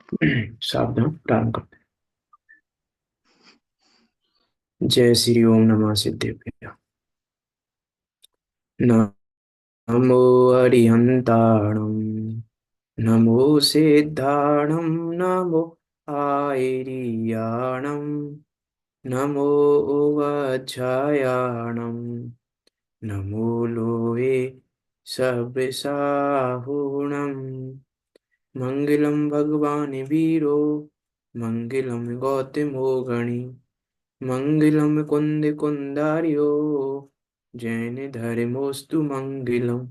सावधान प्रारंभ करते हैं। जय श्री ओम नमः सिद्धेभ्य। नमो अरिहंताणं, नमो सिद्धाणं, नमो आयर्याणं, नमो वज्रायाणं, नमो लोहे सब्रसाहुणम्। मंगलम भगवान वीरो, मंगलम गौतमो गणि, मंगलम कुंद कुंदार्यो, जैन धर्मोस्तु मंगलम।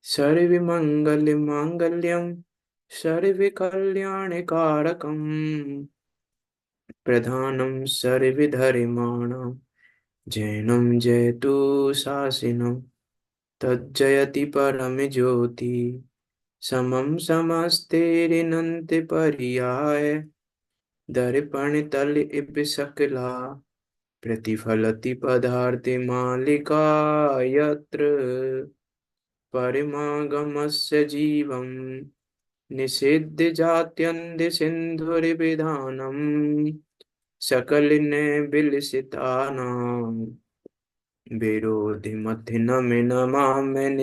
सर्व मंगल मांगल्यम, सर्व कल्याण कारकम, प्रधानम सर्व धर्माणाम, जैनम जयतु शासनम। तज्जयति परम ज्योति, समम समस्तेरिनंत पर्याय, दर्पण तल इप सकला, प्रतिफलति पदार्थ मालिका यत्र, परिमागमस्य जीवं निषिद्ध जात्यन्त सिंधुर्विधानम, सकल ने बिलसितानाम, विरोधि मध्य नम नमामनेकांतम।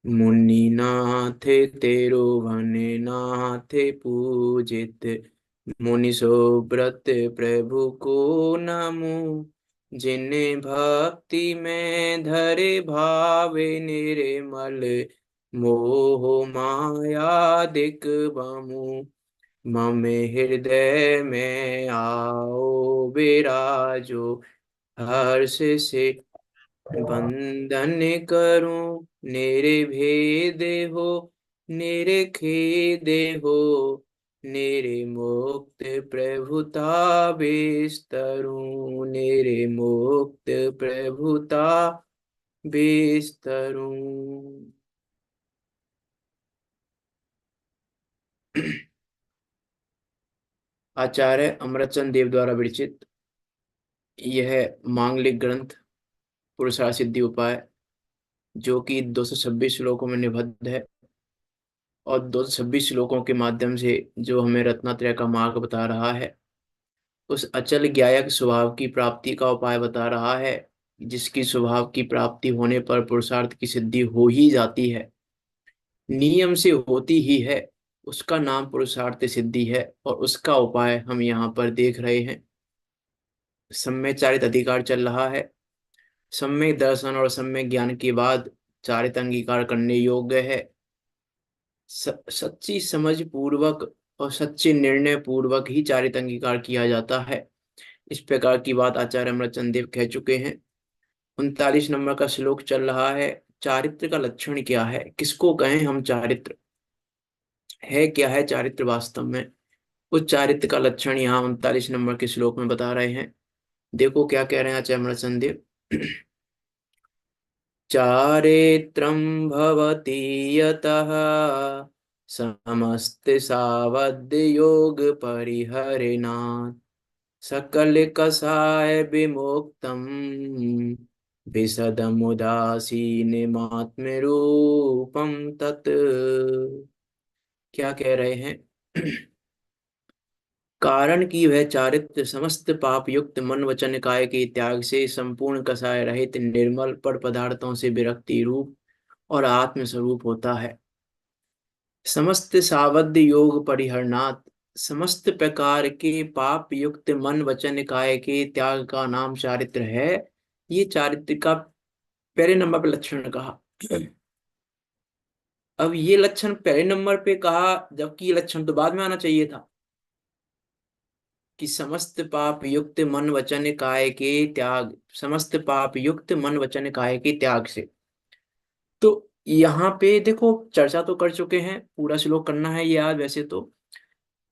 मुनिनाथ तेरो नाथ पूजित, मुनि सोब्रत प्रभु को नमो। जिन भक्ति में धरे भावे निर्मल, मोह माया दिक बमु, मम हृदय में आओ विराजो। हर्ष से वंदन करूं, निर्भेद हो निरखेद हो, निर्मुक्त प्रभुता बिस्तरूं, निर्मुक्त प्रभुता बिस्तरूं। आचार्य अमरचंद देव द्वारा विरचित यह मांगलिक ग्रंथ पुरुषार्थ सिद्धि उपाय, जो कि 226 श्लोकों में निबद्ध है और 226 श्लोकों के माध्यम से जो हमें रत्नात्रय का मार्ग बता रहा है, उस अचल ज्ञायक स्वभाव की प्राप्ति का उपाय बता रहा है, जिसकी स्वभाव की प्राप्ति होने पर पुरुषार्थ की सिद्धि हो ही जाती है, नियम से होती ही है। उसका नाम पुरुषार्थ सिद्धि है और उसका उपाय हम यहाँ पर देख रहे हैं। सम्यक चारित अधिकार चल रहा है। सम्यक दर्शन और सम्यक ज्ञान के बाद चारित अंगीकार करने योग्य है। सच्ची समझ पूर्वक और सच्चे निर्णय पूर्वक ही चारित अंगीकार किया जाता है। इस प्रकार की बात आचार्य अमरचंद देव कह चुके हैं। 39 नंबर का श्लोक चल रहा है। चारित्र का लक्षण क्या है, किसको कहें हम चारित्र, है क्या है चारित्र वास्तव में। उस चारित्र का लक्षण यहाँ 39 नंबर के श्लोक में बता रहे हैं। देखो क्या कह रहे हैं आचार्य अमरचंद देव। चारित्रं भवति यतः, समस्त सावध योग परिहरिणात्, सकल कषाय विमुक्तम, विशदमुदासीनमात्म रूपम तत्। क्या कह रहे हैं। कारण कि वह चारित्र समस्त पाप युक्त मन वचन काय के त्याग से, संपूर्ण कसाय रहित निर्मल पर पदार्थों से विरक्ति रूप और आत्म स्वरूप होता है। समस्त सावध योग परिहरणात्, समस्त प्रकार के पाप युक्त मन वचन काय के त्याग का नाम चारित्र है। ये चारित्र का पहले नंबर पर लक्षण कहा। अब ये लक्षण पहले नंबर पे कहा, जबकि ये लक्षण तो बाद में आना चाहिए था कि समस्त पाप युक्त मन वचन काय के त्याग, समस्त पाप युक्त मन वचन काय के त्याग से। तो यहाँ पे देखो, चर्चा तो कर चुके हैं, पूरा श्लोक करना है याद। वैसे तो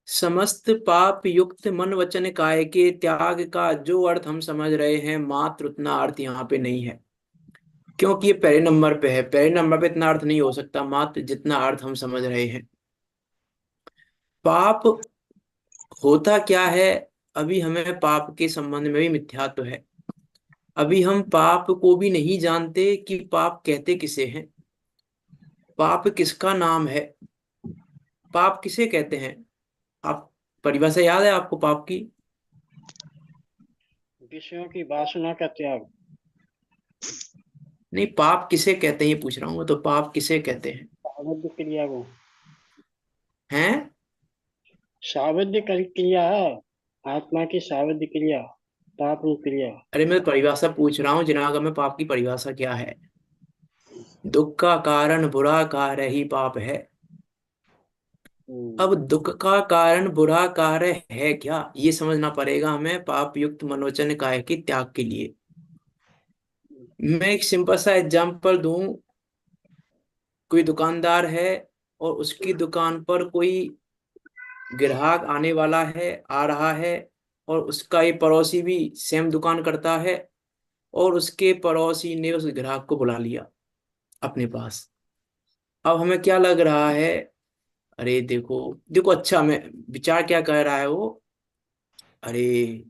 समस्त पाप युक्त मन वचन काय के त्याग का जो अर्थ हम समझ रहे हैं, मात्र उतना अर्थ यहाँ पे नहीं है, क्योंकि ये पहले नंबर पे है। पहले नंबर पे इतना अर्थ नहीं हो सकता, मात्र जितना अर्थ हम समझ रहे हैं। पाप होता क्या है, अभी हमें पाप के संबंध में भी मिथ्यात्व है। अभी हम पाप को भी नहीं जानते कि पाप कहते किसे हैं। पाप किसका नाम है? पाप किसे कहते हैं? आप परिभाषा याद है आपको पाप की? विषयों की वासना का त्याग। नहीं, पाप किसे कहते हैं ये पूछ रहा हूँ मैं, तो पाप किसे कहते हैं? सावध क्रिया को। हैं? सावध क्रिया है। आत्मा की सावध क्रिया। पाप रूप क्रिया। अरे मैं परिभाषा पूछ रहा हूँ जिनागम में, पाप की परिभाषा क्या है? दुख का कारण बुरा कार्य ही पाप है। अब हम्म। दुख का कारण बुरा कार्य है क्या, ये समझना पड़ेगा हमें पाप युक्त मनोचन काय के त्याग के लिए। मैं एक सिंपल सा एग्जांपल दूं। कोई दुकानदार है और उसकी दुकान पर कोई ग्राहक आने वाला है, आ रहा है, और उसका एक पड़ोसी भी सेम दुकान करता है, और उसके पड़ोसी ने उस ग्राहक को बुला लिया अपने पास। अब हमें क्या लग रहा है? अरे देखो, देखो अच्छा, मैं विचार क्या कर रहा है वो, अरे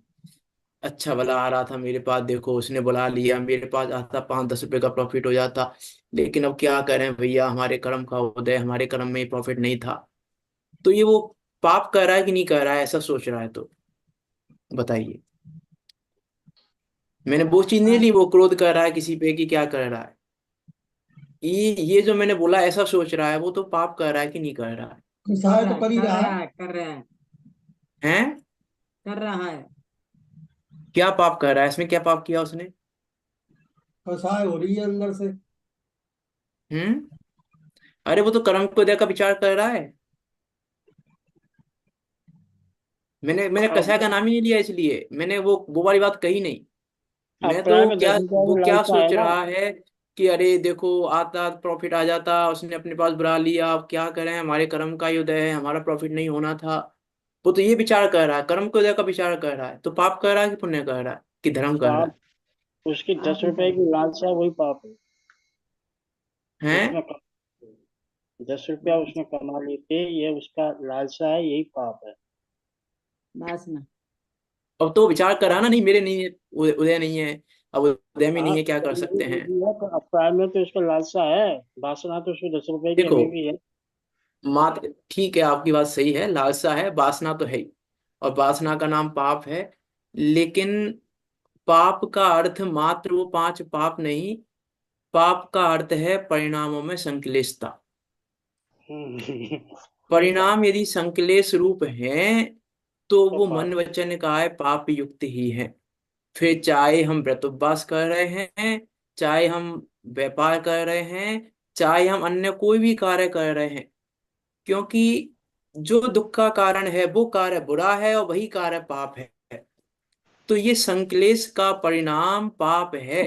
अच्छा भला आ रहा था मेरे पास, देखो उसने बुला लिया, मेरे पास आता 5-10 रुपए का प्रॉफिट हो जाता। लेकिन अब क्या करें भैया, हमारे कर्म का उदय, हमारे कर्म में प्रॉफिट नहीं था। तो ये वो पाप कर रहा है कि नहीं कर रहा है, ऐसा सोच रहा है तो बताइए। मैंने वो चीज नहीं ली, वो क्रोध कर रहा है किसी पे कि क्या कर रहा है। ये जो मैंने बोला ऐसा सोच रहा है, वो तो पाप कर रहा है कि नहीं कर रहा है? कसाय तो कर ही रहा है। कर रहा है। हैं? कर रहा है। क्या पाप कर रहा है, इसमें क्या पाप किया उसने? कसाय हो रही है अंदर से। हम्म। अरे वो तो कर्म को उदय का विचार कर रहा है। मैंने कसाय का अब नाम ही नहीं लिया, इसलिए मैंने वो वाली बात कही नहीं। मैं अपराध तो में क्या, 10 रुपया वो की क्या लालसा है सोच ना। रहा है कि अरे देखो आता प्रॉफिट आ जाता, उसने अपने पास बुला लिया, अब क्या करें, हमारे कर्म का ही उदय है, हमारा प्रॉफिट नहीं होना था। वो तो ये विचार कर रहा है, कर्म के उदय का विचार कर रहा है, तो पाप कर रहा है कि पुण्य कर रहा है कि धर्म कर रहा पाप। उसकी आप दस ही रुपए कर की रहे लालसा है, वही पाप है। है? उसमें 10 रुपया उसमें कमा लेते, ये उसका लालसा है, यही पाप है। वासना। अब तो विचार कर रहा ना, नहीं मेरे नहीं है, उदय नहीं है, अब उदय में हाँ, नहीं है, क्या कर नहीं सकते हैं? वो भी है, तो अपराध में तो उसका लालसा है। वासना तो उसको 10 रुपए की देखो, अभी भी है। मात ठीक है, आपकी बात सही है, लालसा है, वासना तो है ही, और वासना का नाम पाप है। लेकिन पाप का अर्थ मात्र वो 5 पाप नहीं, पाप का अर्थ है परिणामों में संक्लिष्टता। हम्म। परिणाम यदि संक्लेश रूप हैं तो तो वो मन पाप। वचन काय पाप युक्त ही है। फिर चाहे हम व्रत उपवास कर रहे हैं, चाहे हम व्यापार कर रहे हैं, चाहे हम अन्य कोई भी कार्य कर रहे हैं, क्योंकि जो दुख का कारण है वो कार्य बुरा है और वही कार्य पाप है। तो ये संक्लेश का परिणाम पाप है।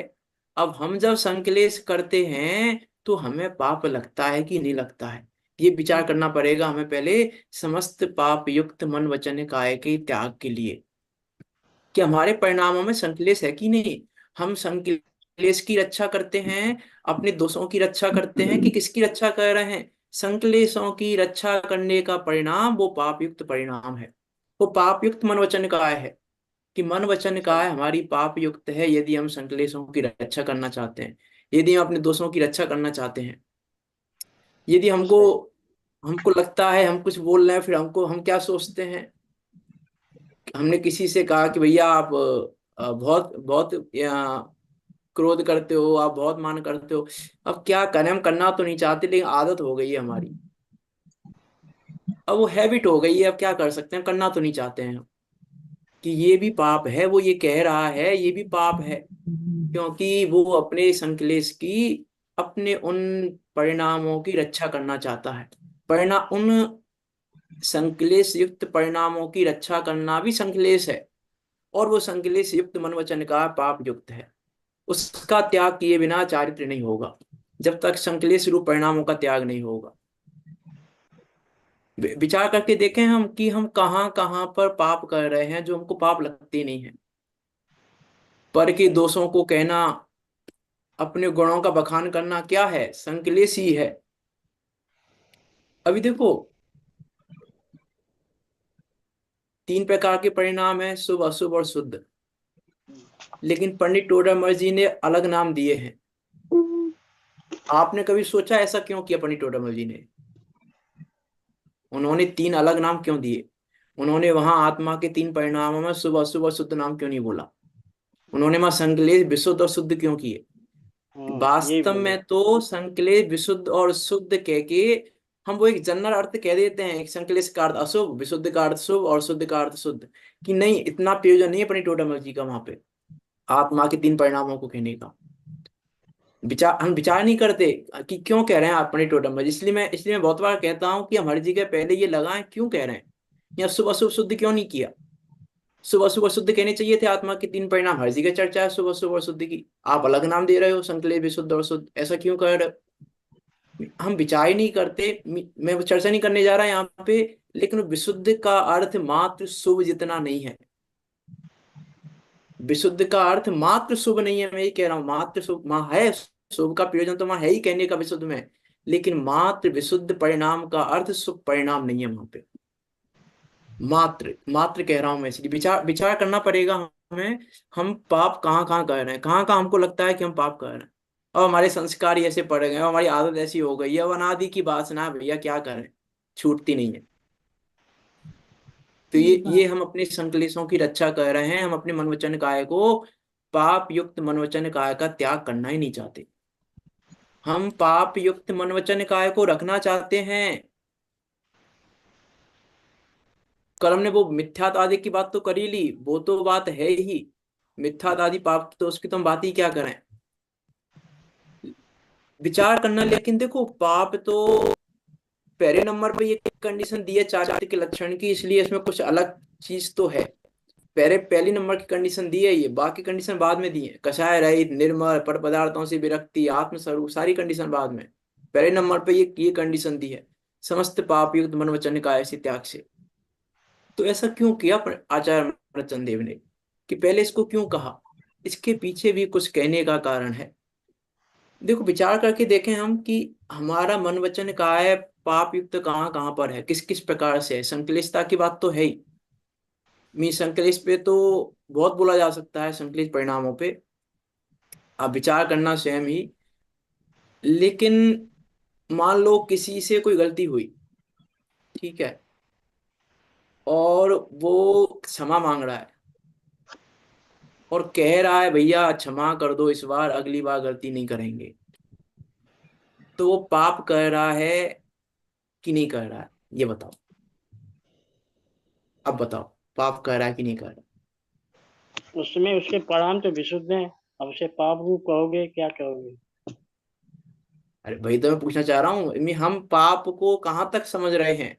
अब हम जब संक्लेश करते हैं तो हमें पाप लगता है कि नहीं लगता है, ये विचार करना पड़ेगा हमें पहले, समस्त पाप युक्त मन वचन काया के त्याग के लिए, कि हमारे परिणामों में संक्लेश है कि नहीं। हम संक्लेश की रक्षा करते हैं, अपने दोषों की रक्षा करते हैं, कि किसकी रक्षा कर रहे हैं? संक्लेशों की रक्षा करने का परिणाम वो पाप युक्त परिणाम है। वो पाप युक्त मन वचन काय है, कि मन वचन काय हमारी पाप युक्त है यदि हम संकलेशों की रक्षा करना चाहते हैं, यदि हम अपने दोषों की रक्षा करना चाहते हैं। यदि हमको सही। हमको लगता है हम कुछ बोल रहे हैं, फिर हम क्या सोचते हैं? हमने किसी से कहा कि भैया आप बहुत बहुत क्रोध करते हो, आप बहुत मान करते हो। अब क्या करें, हम करना तो नहीं चाहते लेकिन आदत हो गई है हमारी, अब वो हैबिट हो गई है, अब क्या कर सकते हैं, करना तो नहीं चाहते हैं। कि ये भी पाप है, वो ये कह रहा है ये भी पाप है, क्योंकि वो अपने संकलेश की, अपने उन परिणामों की रक्षा करना चाहता है। परिणाम, उन संकलेश युक्त परिणामों की रक्षा करना भी संकलेश है, और वो संकलेश युक्त मन वचन का पाप युक्त है। उसका त्याग किए बिना चारित्र नहीं होगा, जब तक संकलेश रूप परिणामों का त्याग नहीं होगा। विचार करके देखें हम कि हम कहाँ कहाँ पर पाप कर रहे हैं जो हमको पाप लगते नहीं है। पर के सही। दोषों को कहना, अपने गुणों का बखान करना क्या है, संकलेश ही है। अभी देखो, 3 प्रकार के परिणाम है, शुभ अशुभ और शुद्ध, लेकिन पंडित टोडरमल जी ने अलग नाम दिए हैं। आपने कभी सोचा ऐसा क्यों किया पंडित टोडामल जी ने? उन्होंने तीन अलग नाम क्यों दिए? उन्होंने वहां आत्मा के तीन परिणामों में शुभ अशुभ और शुद्ध नाम क्यों नहीं बोला? उन्होंने वहां संकलेश विशुद्ध और शुद्ध क्यों किए? यही वास्तव बोले। में तो संकलेश विशुद्ध और शुद्ध कह के हम वो एक जनरल अर्थ कह देते हैं, एक संकलेश का अर्थ अशुभ, विशुद्ध का अर्थ शुभ और शुद्ध का अर्थ शुद्ध, कि नहीं इतना प्रयोजन नहीं है पंडित टोडामल जी का वहां पे आत्मा के तीन परिणामों को कहने का। हम विचार नहीं करते कि क्यों कह रहे हैं आप पंडित टोडामल जी। इसलिए मैं बहुत बार कहता हूँ कि हम हर जगह पहले ये लगाएं क्यों कह रहे हैं, या शुभ अशुभ शुद्ध क्यों नहीं किया? शुभ अशुभ और शुद्ध कहने चाहिए थे, आत्मा के तीन परिणाम हर जगह चर्चा है शुभ अशुभ और शुद्ध की, आप अलग नाम दे रहे हो संकलेश विशुद्ध और शुद्ध, ऐसा क्यों कर रहे हो? हम विचार ही नहीं करते। मैं वो चर्चा नहीं करने जा रहा यहाँ पे, लेकिन विशुद्ध का अर्थ मात्र शुभ जितना नहीं है। विशुद्ध का अर्थ मात्र शुभ नहीं है, मैं ये कह रहा हूँ मात्र शुभ वहां है, शुभ का प्रयोजन तो वहां है ही कहने का विशुद्ध में, लेकिन मात्र विशुद्ध परिणाम का अर्थ शुभ परिणाम नहीं है वहां पे। मात्र मात्र कह रहा हूं मैं, इसलिए विचार विचार करना पड़ेगा हमें। हम पाप कहाँ कहाँ कर रहे हैं, कहाँ कहाँ हमको लगता है कि हम पाप कर रहे हैं, और हमारे संस्कार ही ऐसे पड़ गए और हमारी आदत ऐसी हो गई है, अब अनादि की वासना है भैया, क्या करें, छूटती नहीं है। तो ठीक है। ये हम अपने संकलेशों की रक्षा कर रहे हैं, हम अपने मन वचन काया को, पाप युक्त मन वचन काया का त्याग करना ही नहीं चाहते। हम पाप युक्त मन वचन काया को रखना चाहते हैं। कल हमने वो मिथ्यात आदि की बात तो कर ही ली, वो तो बात है ही, मिथ्यात आदि पाप की तो उसकी तो हम बात ही क्या करें, विचार करना। लेकिन देखो पाप तो पहले नंबर पे ये कंडीशन दी है चारित्र के लक्षण की, इसलिए इसमें कुछ अलग चीज तो है। पहली नंबर की कंडीशन दी है, ये बाकी कंडीशन बाद में दी है, कषाय रहित, निर्मल, पर पदार्थों से विरक्ति, आत्मस्वरूप, सारी कंडीशन बाद में। पहले नंबर पे ये कंडीशन दी है, समस्त पाप युक्त मन वचन काया से त्याग से। तो ऐसा क्यों किया आचार्य अमरचंद देव ने, कि पहले इसको क्यों कहा? इसके पीछे भी कुछ कहने का कारण है। देखो विचार करके देखें हम कि हमारा मन वचन काया पाप युक्त कहाँ कहाँ पर है, किस किस प्रकार से है। संकलिष्टता की बात तो है ही, मी संकलेश पे तो बहुत बोला जा सकता है, संकलित परिणामों पे आप विचार करना स्वयं ही। लेकिन मान लो किसी से कोई गलती हुई, ठीक है, और वो क्षमा मांग रहा है और कह रहा है भैया क्षमा कर दो इस बार, अगली बार गलती नहीं करेंगे, तो वो पाप कर रहा है कि नहीं कर रहा है? ये बताओ, अब बताओ, पाप कर रहा है कि नहीं कर रहा? उसमें उसके परिणाम तो विशुद्ध हैं। अब उसे पाप रूप कहोगे, क्या कहोगे? अरे भाई तो मैं पूछना चाह रहा हूँ, हम पाप को कहाँ तक समझ रहे हैं,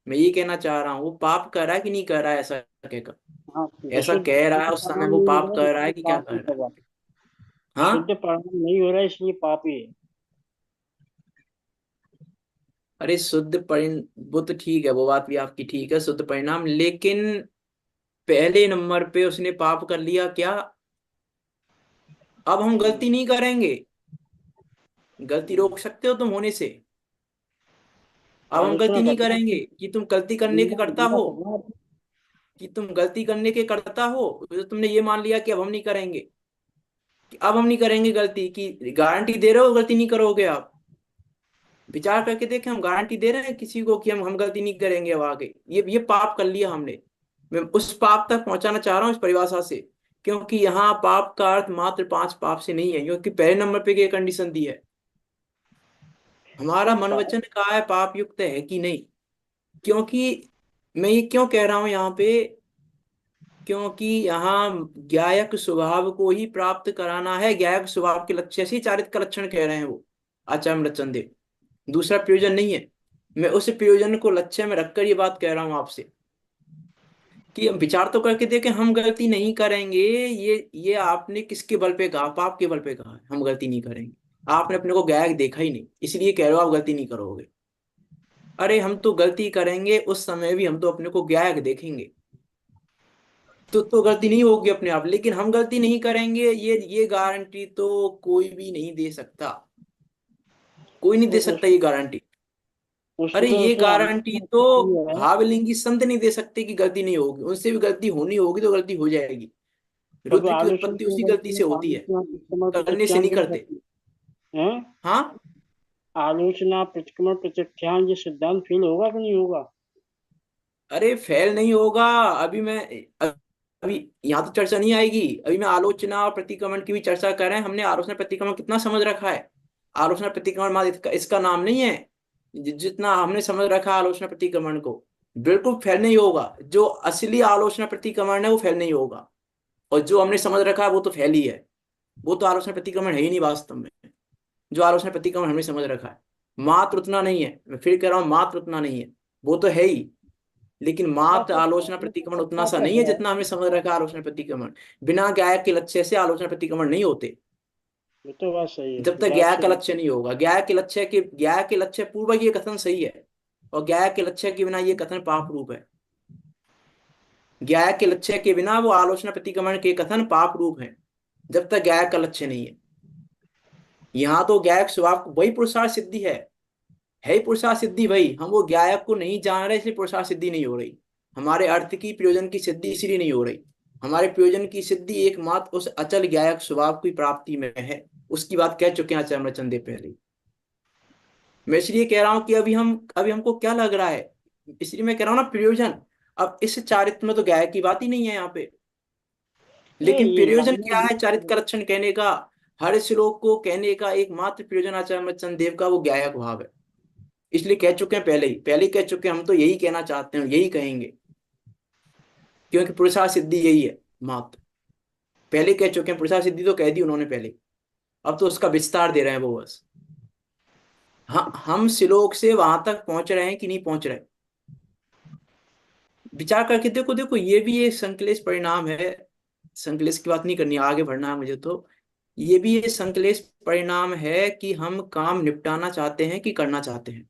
मैं ये कहना चाह रहा हूँ वो पाप कर रहा है कि नहीं कर रहा है, ऐसा कहकर, हाँ, ऐसा विशुद्ध कह रहा शुद्ध है उस समय परिणाम वो नहीं हो पाप रहा है कर रहा है इसलिए कि क्या पाप कर ही रहा है? होगा। शुद्ध हाँ। परिणाम नहीं हो रहा है इसलिए पाप ही है। अरे शुद्ध परिणाम, वो तो ठीक है, वो बात भी आपकी ठीक है, शुद्ध परिणाम, लेकिन पहले नंबर पे उसने पाप कर लिया क्या? अब हम गलती नहीं करेंगे, गलती रोक सकते हो तुम होने से, अब हम आलोचना गलती नहीं करना, करेंगे कि तुम गलती करने के निंदा करता निंदा हो, करना है। कि तुम गलती करने के करता हो, तो तुमने ये मान लिया कि अब हम नहीं करेंगे, कि अब हम नहीं करेंगे गलती की गारंटी दे रहे हो, गलती नहीं करोगे आप? विचार करके देखें, हम गारंटी दे रहे हैं किसी को कि हम गलती नहीं करेंगे अब आगे? ये पाप कर लिया हमने। मैं उस पाप तक पहुंचाना चाह रहा हूँ इस परिभाषा से, क्योंकि यहाँ पाप का अर्थ मात्र पांच पाप से नहीं है, क्योंकि पहले नंबर पे ये कंडीशन दी है, हमारा मन पाप वचन का है पाप युक्त है कि नहीं। क्योंकि मैं ये क्यों कह रहा हूं यहाँ पे, क्योंकि यहाँ ज्ञायक स्वभाव को ही प्राप्त कराना है, ज्ञायक स्वभाव के लक्ष्य से ही चारित्र का लक्षण कह रहे हैं वो आचार्य अमृतचंद देव, दूसरा प्रयोजन नहीं है। मैं उस प्रयोजन को लक्ष्य में रखकर ये बात कह रहा हूं आपसे, कि हम विचार तो करके देखें, हम गलती नहीं करेंगे, ये आपने किसके बल पे कहा? पाप के बल पे कहा है हम गलती नहीं करेंगे। आपने अपने को गायक देखा ही नहीं, इसलिए कह रहे हो आप गलती नहीं करोगे। अरे हम तो गलती करेंगे, उस समय भी हम तो अपने को गायक देखेंगे, तो गलती नहीं होगी अपने आप, लेकिन हम गलती नहीं करेंगे, ये गारंटी तो कोई भी नहीं दे सकता, कोई नहीं दे उस सकता ये गारंटी। अरे उसको ये उसने गारंटी आलोचना तो की है। भावलिंगी संत नहीं दे सकते कि गलती नहीं होगी, उनसे भी गलती होनी होगी तो गलती हो जाएगी। तब रुद्र की आलोचना उत्पत्ति की उसी है गलती कि से होती है, आलोचना इस समय तो करने से नहीं सत्यान करते। हाँ, हाँ, आलोचना, प्रतिक्रमण, प्रत्याख्यान, ये सिद्धांत फेल होगा कि नहीं होगा? अरे फेल नहीं होगा। अभी मैं अभी यहाँ तो चर्चा नहीं आएगी। अभी मैं आलोचना और प्रतिक्रमण की भी चर्चा कर रहे हैं। हमने आलोचना प्रतिक्रमण कितना समझ रखा है। आलोचना प्रतिक्रमण मात्र इसका नाम नहीं है। जितना हमने समझ रखा है आलोचना प्रतिक्रमण को, बिल्कुल फेल नहीं होगा। जो असली आलोचना प्रतिक्रमण है वो फेल नहीं होगा, और जो हमने समझ रखा है वो तो फेल ही है। वो तो आलोचना प्रतिक्रमण है ही नहीं वास्तव में। जो आलोचना प्रतिक्रमण हमने समझ रखा है, मात्र उतना नहीं है। मैं फिर कह रहा हूँ, मात्र उतना नहीं है। वो तो है ही, लेकिन मात्र आपको आलोचना प्रतिक्रमण उतना सा आपका नहीं है जितना हमें समझ रखा है आलोचना प्रतिक्रमण। बिना ज्ञायक के लक्ष्य से आलोचना प्रतिक्रमण नहीं होते। ये तो बात सही जब है, तक बात ज्ञायक का सही। लक्ष्य नहीं होगा। ज्ञायक के लक्ष्य पूर्वक ये कथन सही है, और ज्ञायक के लक्ष्य के बिना ये कथन पाप रूप है। ज्ञायक के लक्ष्य के बिना वो आलोचना प्रतिक्रमण के कथन पाप रूप है, जब तक ज्ञायक का लक्ष्य नहीं है। यहाँ तो ज्ञायक स्वभाव वही पुरुषार्थ सिद्धि है ही पुरुषार्थ सिद्धि वही। हम वो ज्ञायक को नहीं जान रहे इसलिए पुरुषार्थ सिद्धि नहीं हो रही। हमारे अर्थ की प्रयोजन की सिद्धि इसलिए नहीं हो रही। हमारे प्रयोजन की सिद्धि एकमात्र उस अचल ज्ञायक स्वभाव की प्राप्ति में है। उसकी बात कह चुके हैं आचार्य अमरचंद देव पहले। मैं इसलिए कह रहा हूं कि अभी हमको क्या लग रहा है, इसलिए मैं कह रहा हूँ ना प्रयोजन। अब इस चारित्र में तो ज्ञायक की बात ही नहीं है यहाँ पे। लेकिन ये प्रयोजन क्या है चारित्र मानना का लक्षण कहने का, हर श्लोक को कहने का एकमात्र प्रयोजन आचार्य अमरचंद देव का वो ज्ञायक भाव है। इसलिए कह चुके हैं पहले ही कह चुके हैं। हम तो यही कहना चाहते हैं, यही कहेंगे, क्योंकि पुरुषार्थ सिद्धि यही है मात्र। पहले कह चुके हैं, पुरुषार्थ सिद्धि तो कह दी उन्होंने पहले। अब तो उसका विस्तार दे रहे हैं वो बस। हाँ, हम श्लोक से वहां तक पहुंच रहे हैं कि नहीं पहुंच रहे, विचार करके देखो। देखो ये भी एक संकलेश परिणाम है। संकलेश की बात नहीं करनी, आगे बढ़ना है मुझे तो। ये भी एक संकलेश परिणाम है कि हम काम निपटाना चाहते हैं कि करना चाहते हैं।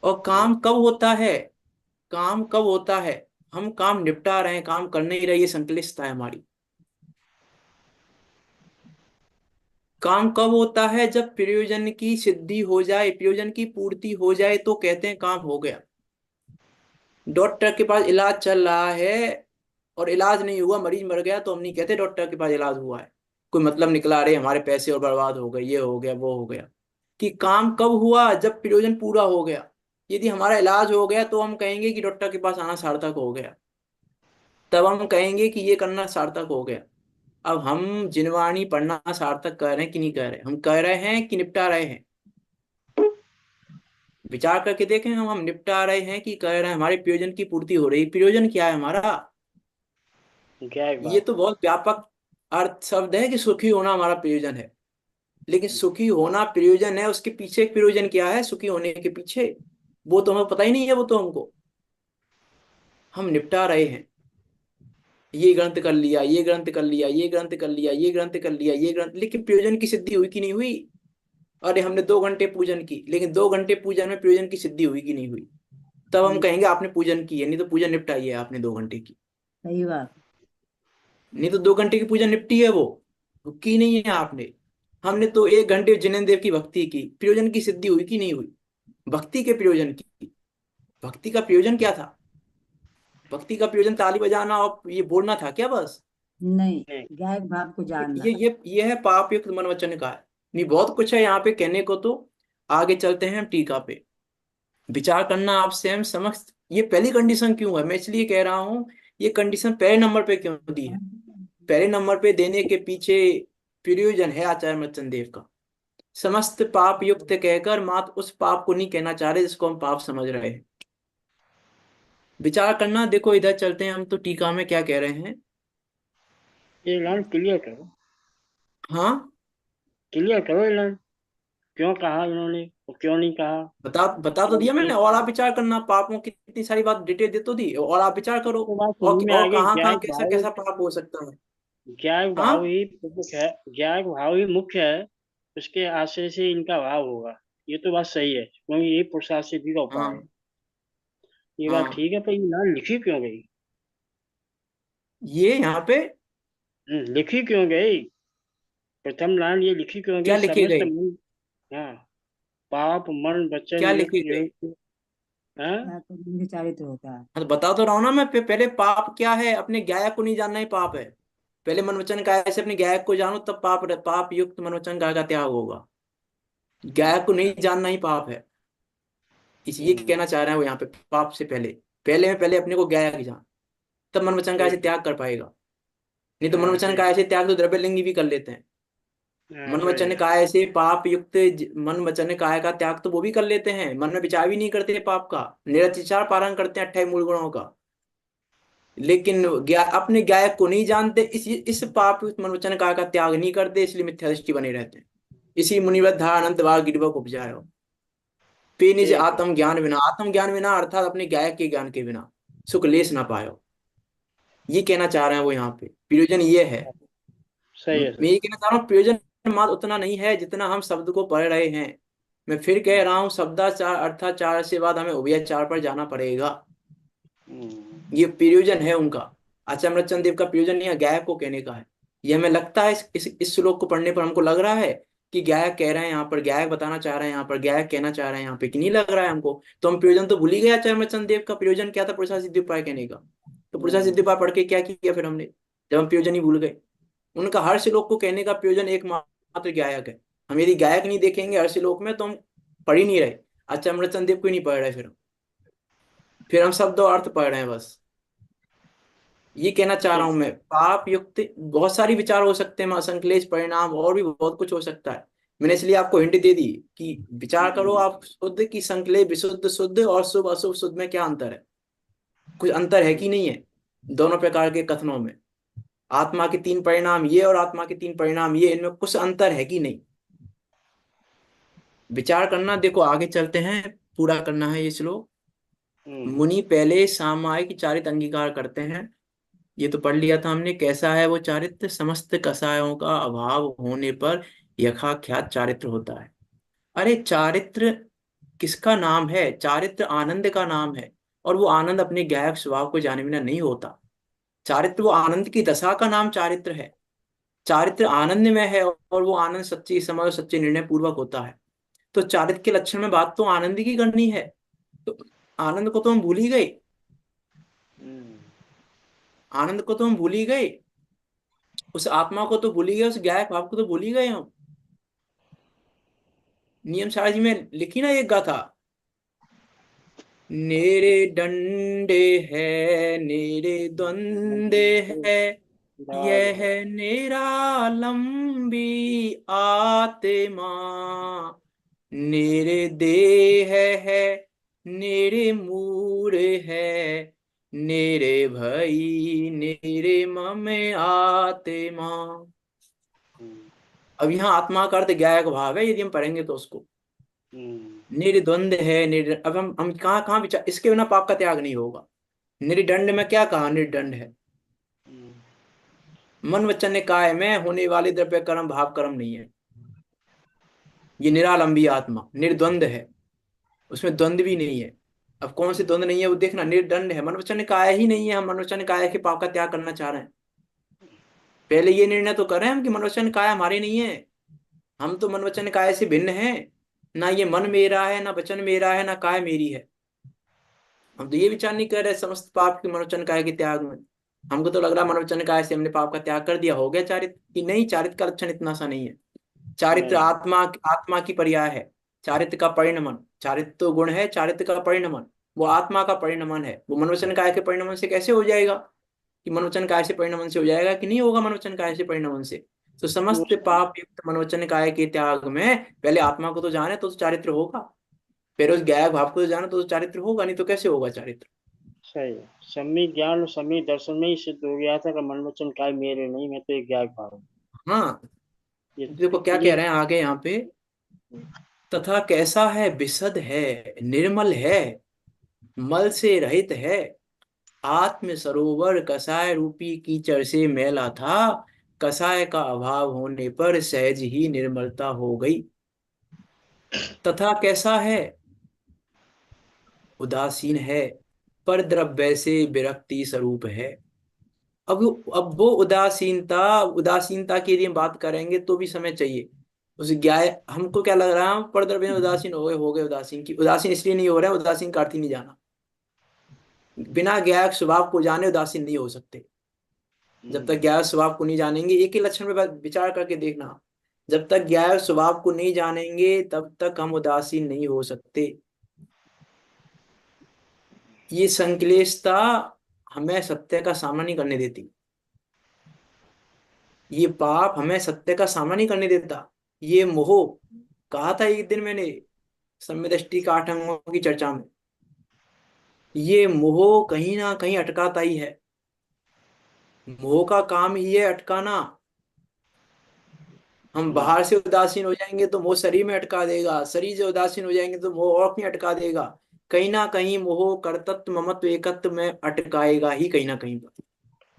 और काम कब होता है, काम कब होता है, हम काम निपटा रहे हैं, काम कर नहीं रहे, ये संक्लिष्टता है हमारी। काम कब होता है, जब प्रयोजन की सिद्धि हो जाए, प्रयोजन की पूर्ति हो जाए तो कहते हैं काम हो गया। डॉक्टर के पास इलाज चल रहा है और इलाज नहीं हुआ, मरीज मर गया, तो हम नहीं कहते डॉक्टर के पास इलाज हुआ है। कोई मतलब निकला, रहे हमारे पैसे और बर्बाद हो गए, ये हो गया वो हो गया। कि काम कब हुआ, जब प्रयोजन पूरा हो गया। यदि हमारा इलाज हो गया तो हम कहेंगे कि डॉक्टर के पास आना सार्थक हो गया, तब हम कहेंगे कि ये करना सार्थक हो गया। अब हम जिनवाणी पढ़ना सार्थक कर रहे हैं कि नहीं कर रहे, हम कह रहे हैं कि निपटा रहे हैं। विचार करके देखें, हम निपटा रहे हैं कि कर रहे हैं, हमारे प्रयोजन की पूर्ति हो रही। प्रयोजन क्या है हमारा, क्या एक ये बात। तो बहुत व्यापक अर्थ शब्द है कि सुखी होना हमारा प्रयोजन है। लेकिन सुखी होना प्रयोजन है, उसके पीछे एक प्रयोजन क्या है सुखी होने के पीछे, वो तो हमें पता ही नहीं है। वो तो हमको, हम निपटा रहे हैं। ये ग्रंथ कर लिया, ये ग्रंथ कर लिया, ये ग्रंथ कर लिया, ये ग्रंथ कर लिया, ये ग्रंथ, लेकिन प्रयोजन की सिद्धि हुई कि नहीं हुई। अरे हमने 2 घंटे पूजन की, लेकिन 2 घंटे पूजन में प्रयोजन की सिद्धि हुई कि नहीं हुई। तब हम कहेंगे आपने पूजन की है, नहीं तो पूजन निपटाई है आपने 2 घंटे की। सही बात। नहीं तो 2 घंटे की पूजन निपटी है वो की नहीं है आपने। हमने तो 1 घंटे जिनेन्द्र देव की भक्ति की, प्रयोजन की सिद्धि हुई कि नहीं हुई। भक्ति के प्रयोजन की, भक्ति का प्रयोजन क्या था। भक्ति का प्रयोजन ताली बजाना और ये बोलना था क्या बस। नहीं, नहीं, गायक भाव को ये जानना। ये ये है पाप युक्त मन वचन का है। नहीं, बहुत कुछ है यहाँ पे कहने को तो। आगे चलते हैं हम टीका पे। विचार करना आपसे हम समझ, ये पहली कंडीशन क्यों है, मैं इसलिए कह रहा हूं। ये कंडीशन पहले नंबर पे क्यों दी है। पहले नंबर पे देने के पीछे प्रयोजन है आचार्य मर्चन देव का। समस्त पाप युक्त कहकर मात्र उस पाप को नहीं कहना चाह रहे जिसको हम पाप समझ रहे हैं। विचार करना, देखो इधर चलते हैं हम तो टीका में क्या कह रहे हैं। ये लाइन क्लियर करो, हाँ, क्लियर करो ये लाइन। क्यों कहा इन्होंने और क्यों नहीं कहा। बता तो दिया मैंने। और आप विचार करना, पापों की इतनी सारी बात डिटेल दे तो दी, और आप विचार करो। तो बात समझ में आ और गई। कहाँ कहाँ ज्ञायक कैसा भाव, कैसा पाप हो सकता है। ज्ञायक भाव हाँ, ही प्रमुख है, ज्ञायक भाव ही मुख्य है। उसके आश्रय से इनका भाव होगा। ये तो बात सही है, क्योंकि ये पुरुषार्थ सिद्धि का उपाय है। हाँ, ये बात हाँ। ठीक है, पर ये लाइन लिखी क्यों गई। ये यहाँ पे लिखी क्यों गई। प्रथम लाइन ये लिखी क्यों गई, क्या लिखी समस्त गई, मन। हाँ, पाप मन वचन क्या लिखी युक्त गई। युक्त। हाँ, क्या तो निंद चारित्र होता है। हाँ, तो बता तो रहा हूँ ना मैं। पहले पाप क्या है, अपने ज्ञायक को नहीं जानना ही पाप है। पहले मन वचन काया से अपने गायक को जानो, तब पाप युक्त मन वचन काया का त्याग होगा। गायक को नहीं जानना ही पाप है। ये कहना चाह रहे हैं वो यहाँ पे, पाप से पहले, पहले अपने को गायक जान, तब मन वचन काया से त्याग कर पाएगा। नहीं तो मन वचन काया से त्याग तो द्रव्यलिंगी भी कर लेते हैं। मन सही वचन है। काय से पाप युक्त मन वचन काय का त्याग तो वो भी कर लेते हैं, मन में विचार भी नहीं करते पाप का, निरतिचार पारण करते हैं 28 मूल गुणों का। लेकिन अपने गायक को नहीं जानते, इस पाप युक्त मन वचन काय का त्याग नहीं करते, इसलिए मिथ्या दृष्टि बने रहते हैं। इसी मुनिवत धा अनंत बार गिरवक उपजाय हो। पे निज ठीक है। आत्म ज्ञान बिना अर्थात अपने गायक के ज्ञान के बिना सुख लेस ना पायो। ये कहना चाह रहे हैं वो यहाँ पे, प्रयोजन ये है। सही है मैं सर। ये कहना चाह रहा हूँ, प्रयोजन मात्र उतना नहीं है जितना हम शब्द को पढ़ रहे हैं। मैं फिर कह रहा हूँ, शब्दाचार अर्थाचार से बाद हमें उभयाचार पर जाना पड़ेगा। ये प्रयोजन है उनका। आचार्य चंद देव का प्रयोजन यह गायक को कहने का है। यह हमें लगता है इस श्लोक को पढ़ने पर हमको लग रहा है कि गायक कह रहे हैं यहाँ पर, गायक बताना चाह रहे हैं यहाँ पर, गायक कहना चाह रहे हैं यहाँ पे, कि नहीं लग रहा है हमको? तो हम प्रयोजन तो भूल ही गए। आचार्य चंद देव का प्रयोजन क्या था? पुरुषा सिद्धि उपाय कहने का। तो पुरुषा सिद्धि उपाय पढ़ के क्या किया फिर हमने, जब हम प्रयोजन ही भूल गए? उनका हर श्लोक को कहने का प्रयोजन एकमात्र गायक है। हम यदि गायक नहीं देखेंगे हर श्लोक में तो हम पढ़ ही नहीं रहे। अच्छा, अमृतचंद देव को ही नहीं पढ़ रहे, फिर हम शब्द और अर्थ पढ़ रहे हैं बस। ये कहना चाह रहा हूं मैं, पाप युक्त बहुत सारी विचार हो सकते हैं, असंक्लेश परिणाम और भी बहुत कुछ हो सकता है। मैंने इसलिए आपको हिंट दे दी कि विचार करो आप शुद्ध की संकलेश, विशुद्ध शुद्ध और शुभ अशुभ शुद्ध में क्या अंतर है? कुछ अंतर है कि नहीं है दोनों प्रकार के कथनों में? आत्मा के 3 परिणाम ये और आत्मा के 3 परिणाम ये, इनमें कुछ अंतर है कि नहीं? विचार करना। देखो आगे चलते हैं, पूरा करना है ये श्लोक। मुनि पहले सामायिक चारित्र अंगीकार करते हैं। ये तो पढ़ लिया था हमने। कैसा है वो चारित्र? समस्त कसायों का अभाव होने पर यथाख्यात चारित्र होता है। अरे चारित्र किसका नाम है? चारित्र आनंद का नाम है, और वो आनंद अपने गायक स्वभाव को जाने बिना नहीं होता। चारित्र वो आनंद की दशा का नाम चारित्र है। चारित्र आनंद में है, और वो आनंद सच्ची समझ और सच्चे निर्णय पूर्वक होता है। तो चारित्र के लक्षण में बात तो आनंद की करनी है, तो आनंद को तो हम भूल ही गए। आनंद को तो हम भूल ही गए, उस आत्मा को तो भूल ही गए, उस गायक भाव को तो भूल ही गए हम। नियम सारजी में लिखी ना एक गाथा, नेरे डंडे है नेरे द्वंदे है, यह निरालंबी आत्मा, नेरे देह है नेरे मूर है, नेरे भई नेरे मम आत्मा। अब यहाँ आत्मा का अर्थ गायक भाव है, यदि हम पढ़ेंगे तो उसको। निर्द्वंद है अब हम कहाँ कहाँ विचार, इसके बिना पाप का त्याग नहीं होगा। निर्दंड में क्या कहा? निर्दंड है। मन वचन काय में होने वाले द्रव्य कर्म भाव कर्म नहीं है। ये निरालंबी आत्मा निर्द्वंद है, उसमें द्वंद भी नहीं है। अब कौन से द्वंद नहीं है वो देखना। निर्दंड है, मन वचन काय ही नहीं है। हम मन वचन काय के पाप का त्याग करना चाह रहे हैं। पहले ये निर्णय तो करें हम कि मन वचन काय हमारे नहीं है। हम तो मन वचन काय से भिन्न है। ना ये मन मेरा है, ना वचन मेरा है, ना काय मेरी है। हम तो ये विचार नहीं कर रहे समस्त पाप के मनोवचन काय के त्याग में। हमको तो लग रहा है मनोवचन काय से हमने पाप का त्याग कर दिया, हो गया चारित्र। कि नहीं, चारित्र का लक्षण इतना सा नहीं है। चारित्र आत्मा आत्मा की पर्याय है। चारित्र का परिणमन, चारित्र तो गुण है, चारित्र का परिणमन वो आत्मा का परिणमन है। वो मनोवचन काय के परिणमन से कैसे हो जाएगा? कि मनोवचन काय से परिणमन से हो जाएगा कि नहीं होगा? मनोवचन काय से परिणमन से। तो समस्त पाप युक्त मनोवचन काय के त्याग में पहले आत्मा को तो जाने तो चारित्र होगा, फिर उस गायक भाव को तो जाना तो चारित्र होगा, नहीं तो कैसे होगा चारित्र? सही है। सम्यक ज्ञान और सम्यक दर्शन में ही सिद्ध हो गया था कि मन वचन काय मेरे नहीं, मैं तो एक ज्ञान भाव हूँ। हाँ, ये देखो क्या ये कह रहे हैं आगे यहाँ पे। तथा कैसा है? विशद है, निर्मल है, मल से रहित है, आत्म सरोवर कसाय रूपी कीचड़ से मैला था, कसाय का अभाव होने पर सहज ही निर्मलता हो गई। तथा कैसा है? उदासीन है, पर द्रव्य से विरक्ति स्वरूप है। अब वो उदासीनता, उदासीनता की यदि हम बात करेंगे तो भी समय चाहिए। उस गाय हमको क्या लग रहा है, परद्रव्य में उदासीन हो गए उदासीन की। उदासीन इसलिए नहीं हो रहा है, उदासीन का अर्थ ही नहीं जाना। बिना गायक स्वभाव को जाने उदासीन नहीं हो सकते। जब तक ज्ञात स्वभाव को नहीं जानेंगे, एक ही लक्षण पे विचार करके देखना, जब तक ज्ञात स्वभाव को नहीं जानेंगे तब तक हम उदासीन नहीं हो सकते। ये संक्लेशता हमें सत्य का सामना नहीं करने देती, ये पाप हमें सत्य का सामना नहीं करने देता। ये मोह, कहा था एक दिन मैंने सम्यदृष्टि का 8 अंगों की चर्चा में, ये मोह कहीं ना कहीं अटकाता ही है। मोह का काम ही है अटकाना। हम बाहर से उदासीन हो जाएंगे तो मोह शरीर में अटका देगा, शरीर से उदासीन हो जाएंगे तो मोह और कहीं अटका देगा। कहीं ना कहीं मोह कर्तृत्व ममत्व एकत्व में अटकाएगा ही कहीं ना कहीं पर।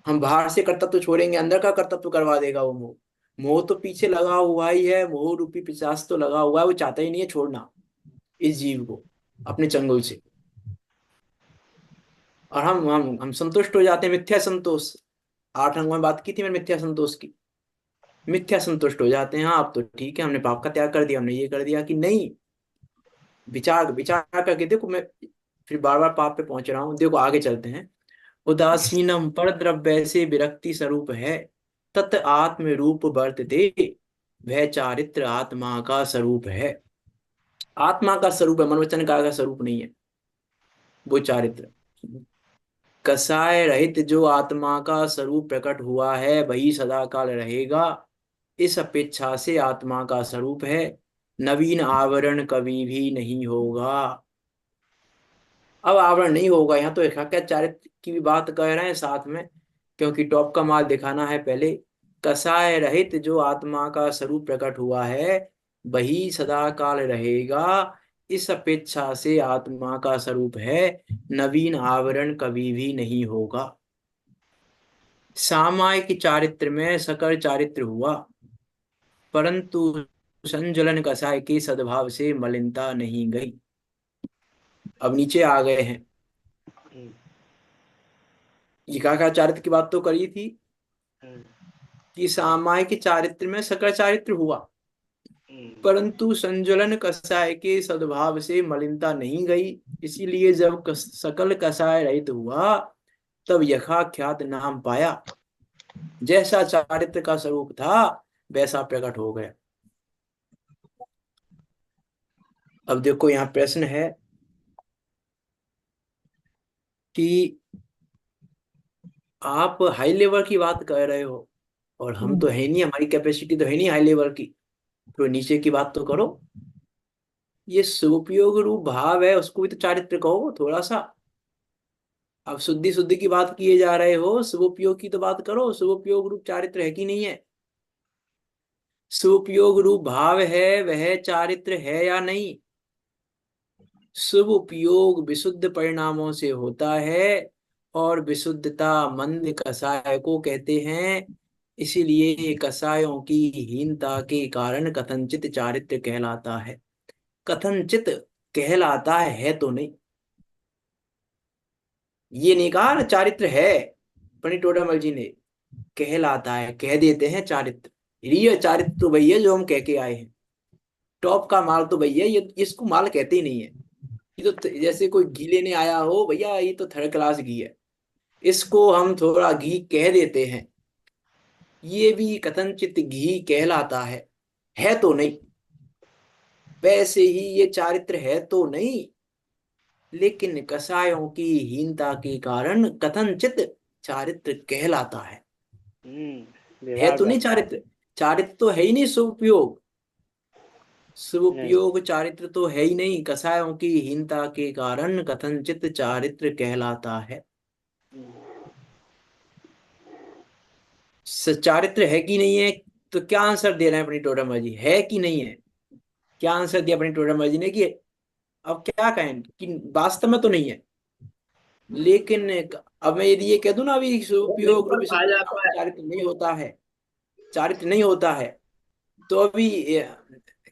हम बाहर से कर्तव्य छोड़ेंगे, अंदर का कर्तव्य करवा देगा वो मोह। मोह तो पीछे लगा हुआ ही है, मोह रूपी पिशाच तो लगा हुआ है, वो चाहता ही नहीं है छोड़ना इस जीव को अपने चंगुल से। और हम संतुष्ट हो जाते हैं, मिथ्या संतोष। 8 अंगों में बात की थी मैंने मिथ्या संतोष की। मिथ्या संतुष्ट हो जाते हैं, हाँ अब तो ठीक है, हमने पाप का त्याग कर दिया, हमने ये कर दिया कि नहीं। विचार विचार करके देखो, मैं फिर बार बार पाप पे पहुंच रहा हूँ। देखो आगे चलते हैं। उदासीनम पर द्रव्य से विरक्ति स्वरूप है, तत् आत्म रूप वर्तते, वह चारित्र आत्मा का स्वरूप है। आत्मा का स्वरूप है, मनोवचन का स्वरूप नहीं है वो चारित्र। कसाय रहित जो आत्मा का स्वरूप प्रकट हुआ है वही सदा काल रहेगा, इस अपेक्षा से आत्मा का स्वरूप है, नवीन आवरण कभी भी नहीं होगा। अब आवरण नहीं होगा, यहाँ तो हकीकत चारित्र की भी बात कर रहे हैं साथ में, क्योंकि टॉप का माल दिखाना है पहले। कसाय रहित जो आत्मा का स्वरूप प्रकट हुआ है वही सदा काल रहेगा, इस अपेक्षा से आत्मा का स्वरूप है, नवीन आवरण कभी भी नहीं होगा। सामायिक चारित्र में सकल चारित्र हुआ, परंतु संजलन कसाय के सद्भाव से मलिनता नहीं गई। अब नीचे आ गए हैं। का चारित्र की बात तो करी थी कि सामायिक चारित्र में सकल चारित्र हुआ, परंतु संज्वलन कसाय के सद्भाव से मलिनता नहीं गई। इसीलिए जब सकल कसाय रहित हुआ तब यथाख्यात नाम पाया, जैसा चारित्र का स्वरूप था वैसा प्रकट हो गया। अब देखो यहाँ प्रश्न है कि आप हाई लेवल की बात कर रहे हो और हम तो है नहीं, हमारी कैपेसिटी तो है नहीं हाई लेवल की, तो नीचे की बात तो करो। ये सुपयोग रूप भाव है, उसको भी तो चारित्र कहो थोड़ा सा। अब शुद्धि शुद्धि की बात किए जा रहे हो, शुभोपयोग की तो बात करो। शुभोपयोग रूप चारित्र है कि नहीं है? शुभोपयोग रूप भाव है, वह चारित्र है या नहीं? शुभ उपयोग विशुद्ध परिणामों से होता है और विशुद्धता मंद कसाय को कहते हैं। इसीलिए कसायों की हीनता के कारण कथनचित चारित्र कहलाता है। कथनचित कहलाता है तो नहीं, ये नहीं कहा ना चारित्र है। पंडित टोडामल जी ने कहलाता है, कह देते हैं चारित्र। रियल चारित्र तो भैया जो हम कह के आए हैं, टॉप का माल तो भैया ये, इसको माल कहते ही नहीं है। ये तो जैसे कोई घी लेने आया हो, भैया ये तो 3rd क्लास घी है, इसको हम थोड़ा घी कह देते हैं। ये भी कथनचित घी कहलाता है तो नहीं। वैसे ही ये चारित्र है तो नहीं, लेकिन कसायों की हीनता के कारण कथनचित चारित्र कहलाता है तो नहीं चारित्र। चारित्र तो है ही नहीं शुभोपयोग, शुभोपयोग चारित्र तो है ही नहीं। कसायों की हीनता के कारण कथनचित चारित्र कहलाता है। चारित्र है कि नहीं है? तो क्या आंसर दे रहे हैं अपनी टोडरमल जी, है कि नहीं है? क्या आंसर दिया अपनी टोडरमल जी ने कि अब क्या कहें कि वास्तव में तो नहीं है। लेकिन अब मैं यदि ये कह दूं ना अभी उपयोग रूप से चारित्र नहीं होता है, चारित्र नहीं होता है, तो अभी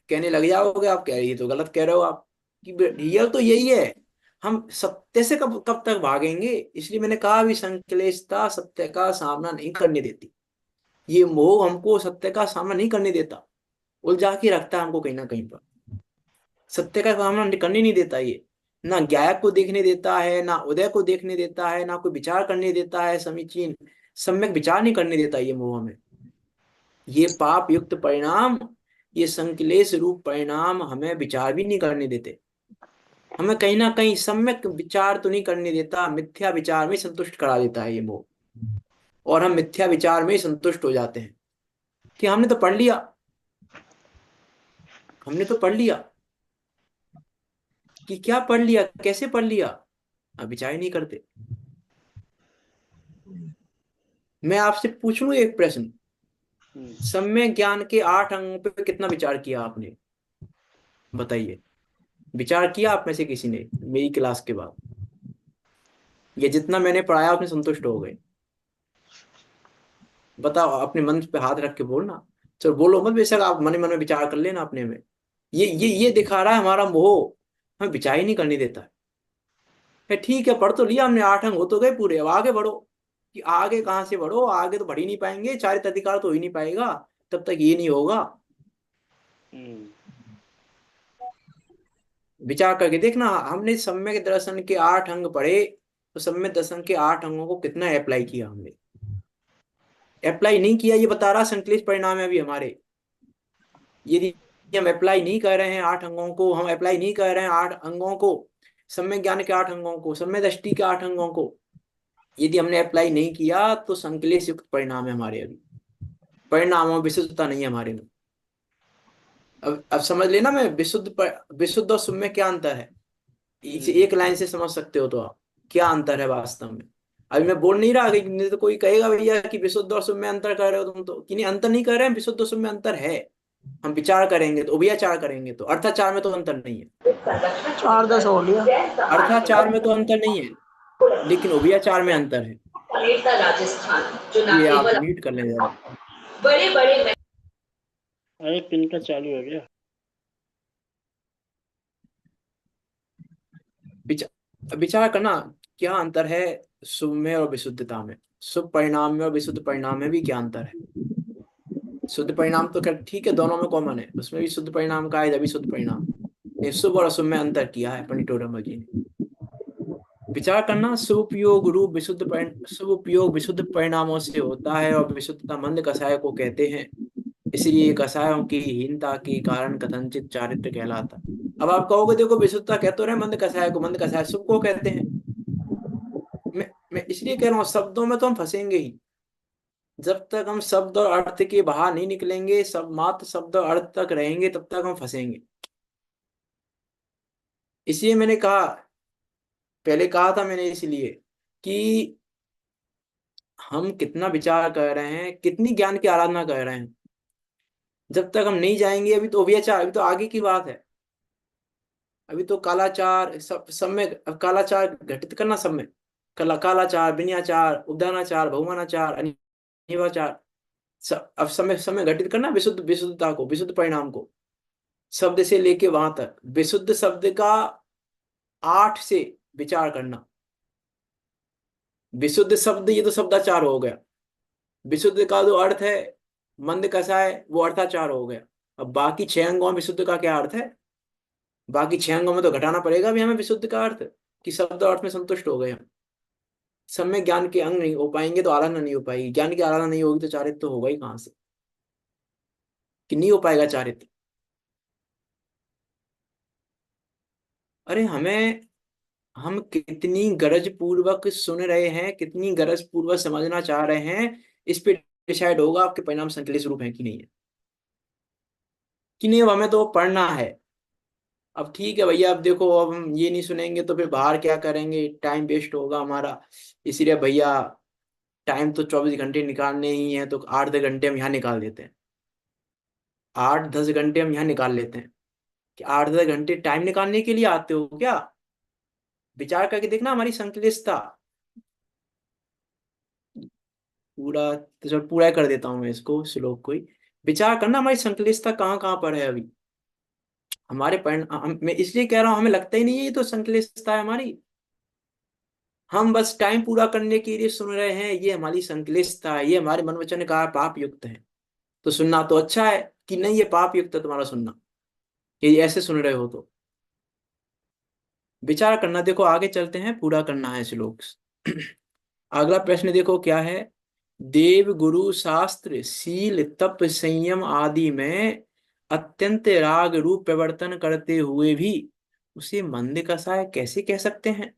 कहने लग जाओगे आप, कह रही तो गलत कह रहे हो आप, कि रियल तो यही है। हम सत्य से कब कब तक भागेंगे? इसलिए मैंने कहा अभी संश्लेषता सत्य का सामना नहीं करने देती। ये मोह हमको सत्य का सामना नहीं करने देता, उलझा के रखता है हमको कहीं ना कहीं पर। सत्य का सामना करने नहीं देता ये, ना ज्ञायक को देखने देता है, ना उदय को देखने देता है, ना कोई विचार करने देता है समीचीन, सम्यक विचार नहीं करने देता ये मोह हमें। ये पाप युक्त परिणाम, ये संक्लेश रूप परिणाम हमें विचार भी नहीं करने देते। हमें कहीं ना कहीं सम्यक विचार तो नहीं करने देता, मिथ्या विचार में संतुष्ट करा देता है ये मोह। और हम मिथ्या विचार में ही संतुष्ट हो जाते हैं कि हमने तो पढ़ लिया, हमने तो पढ़ लिया। कि क्या पढ़ लिया, कैसे पढ़ लिया, अब विचार ही नहीं करते। मैं आपसे पूछ लूं एक प्रश्न, सम्यक ज्ञान के 8 अंगों पे कितना विचार किया आपने? बताइए, विचार किया आप में से किसी ने मेरी क्लास के बाद? ये जितना मैंने पढ़ाया उसमें संतुष्ट हो गए? बताओ, अपने मन पे हाथ रख के बोलना। चलो बोलो मत, बेशक आप मन ही मन में विचार कर लेना अपने में। ये दिखा रहा है हमारा मोह, हमें विचार ही नहीं करने देता है। ठीक है, पढ़ तो लिया हमने, 8 अंग हो तो गए पूरे, अब आगे बढ़ो। कि आगे कहाँ से बढ़ो, आगे तो बढ़ ही नहीं पाएंगे, चारित्र अधिकार तो हो ही नहीं पाएगा तब तक ये नहीं होगा। विचार करके देखना, हमने सम्यक दर्शन के 8 अंग पढ़े, तो सम्यक दर्शन के 8 अंगों को कितना अप्लाई किया हमने? अप्लाई नहीं किया, ये बता रहा संश्लिष्ट परिणाम है अभी हमारे। यदि हम अप्लाई नहीं कर रहे हैं 8 अंगों को, हम अप्लाई नहीं कर रहे हैं 8 अंगों को, सम्यक ज्ञान के 8 अंगों को, सम्यक दृष्टि के 8 अंगों को, यदि हमने अप्लाई नहीं किया तो संश्लेष युक्त परिणाम है हमारे अभी। परिणामों में विशुद्धता नहीं है हमारे में। अब समझ लेना, मैं विशुद्ध और सुम्य क्या अंतर है, इसे एक लाइन से समझ सकते हो तो आप क्या अंतर है वास्तव में। अभी मैं बोल नहीं रहा कि नहीं तो कोई कहेगा भैया कि विशुद्ध और सुम्य अंतर कर रहे हो तुम, तो कि नहीं अंतर नहीं कर रहे हैं, विशुद्ध और सुम्य अंतर है। हम विचार करेंगे तो उभयाचार करेंगे तो अर्थाचार में तो अंतर नहीं है। 8-10 हो लिया। अर्थाचार में तो अंतर नहीं है, लेकिन उभयाचार में अंतर है। राजस्थान जो ना ये आप केवल म्यूट कर लें जरा। बड़े बड़े अरे पिन का चालू हो गया। विचार करना क्या अंतर है शुभ में और विशुद्धता में, शुभ परिणाम में और विशुद्ध परिणाम में भी क्या अंतर है। शुद्ध परिणाम तो खैर ठीक है, दोनों में कॉमन है, उसमें भी शुद्ध परिणाम का है, विशुद्ध परिणाम। ये शुभ और अशुभ में अंतर किया है पंडित टोडरमल जी ने। विचार करना, शुभ उपयोग रूप शुभ उपयोग विशुद्ध परिणामों से होता है और विशुद्धता मंद कषाय को कहते हैं। इसलिए कषायों की हीनता के कारण कथनचित चारित्र कहलाता। अब आप कहोगे देखो विशुद्धता कहते तो रहे मंद कषाय को, मंद कषाय शुभ को कहते हैं। मैं इसलिए कह रहा हूँ शब्दों में तो हम फंसेंगे ही, जब तक हम शब्द और अर्थ के बाहर नहीं निकलेंगे, सब मात्र शब्द और अर्थ तक रहेंगे तब तक हम फंसेंगे। इसलिए मैंने कहा, पहले कहा था मैंने इसलिए कि हम कितना विचार कर रहे हैं, कितनी ज्ञान की आराधना कर रहे हैं, जब तक हम नहीं जाएंगे अभी तो व्यचार, अभी तो आगे की बात है। अभी तो कालाचार सब में, कालाचार घटित करना सब में, कालाचार, विनयाचार, उद्यानाचार, बहुमानाचार, अनिवाचार, अब समय घटित करना विशुद्धता को, विशुद्ध परिणाम को, शब्द से लेके वहां तक विशुद्ध शब्द का 8 से विचार करना। विशुद्ध शब्द ये तो शब्दाचार हो गया, विशुद्ध का जो अर्थ है मंद कषाय वो अर्थाचार हो गया। अब बाकी 6 अंगों में विशुद्ध का क्या अर्थ है, बाकी 6 अंगों में तो घटाना पड़ेगा भी हमें विशुद्ध का अर्थ, कि शब्द अर्थ में संतुष्ट हो गए हम। सम्यक ज्ञान के अंग नहीं हो पाएंगे तो आराधना नहीं हो पाएगी, ज्ञान की आराधना नहीं होगी तो चारित्र तो होगा ही कहां से, कि नहीं हो पाएगा चारित्र। अरे हम कितनी गरज पूर्वक सुन रहे हैं, कितनी गरज पूर्वक समझना चाह रहे हैं, इस पे डिसाइड होगा आपके परिणाम संकलित रूप है कि नहीं है। कि नहीं, अब हमें तो पढ़ना है। अब ठीक है भैया, अब देखो अब हम ये नहीं सुनेंगे तो फिर बाहर क्या करेंगे, टाइम वेस्ट होगा हमारा। इसीलिए भैया टाइम तो 24 घंटे निकालने ही है, तो 8-10 घंटे हम यहाँ निकाल देते हैं, 8-10 घंटे हम यहाँ निकाल लेते हैं। कि 8-10 घंटे टाइम निकालने के लिए आते हो क्या? विचार करके देखना हमारी संक्लिष्टता। पूरा तो चल पूरा कर देता हूँ मैं इसको श्लोक को ही। विचार करना हमारी संक्लिष्टता कहाँ कहाँ पर है अभी हमारे परिणाम। मैं इसलिए कह रहा हूँ, हमें लगता ही नहीं है ये तो संक्लिष्टता है हमारी, हम बस टाइम पूरा करने के लिए सुन रहे हैं, ये हमारी संक्लिष्टता है, ये हमारे मन वचन का पाप युक्त है। तो सुनना तो अच्छा है, कि नहीं ये पाप युक्त है तुम्हारा सुनना, ये ऐसे सुन रहे हो तो। विचार करना, देखो आगे चलते हैं, पूरा करना है श्लोक। अगला प्रश्न देखो क्या है, देव गुरु शास्त्र शील तप संयम आदि में अत्यंत राग रूप प्रवर्तन करते हुए भी उसे मंद कसाय कैसे कह सकते हैं?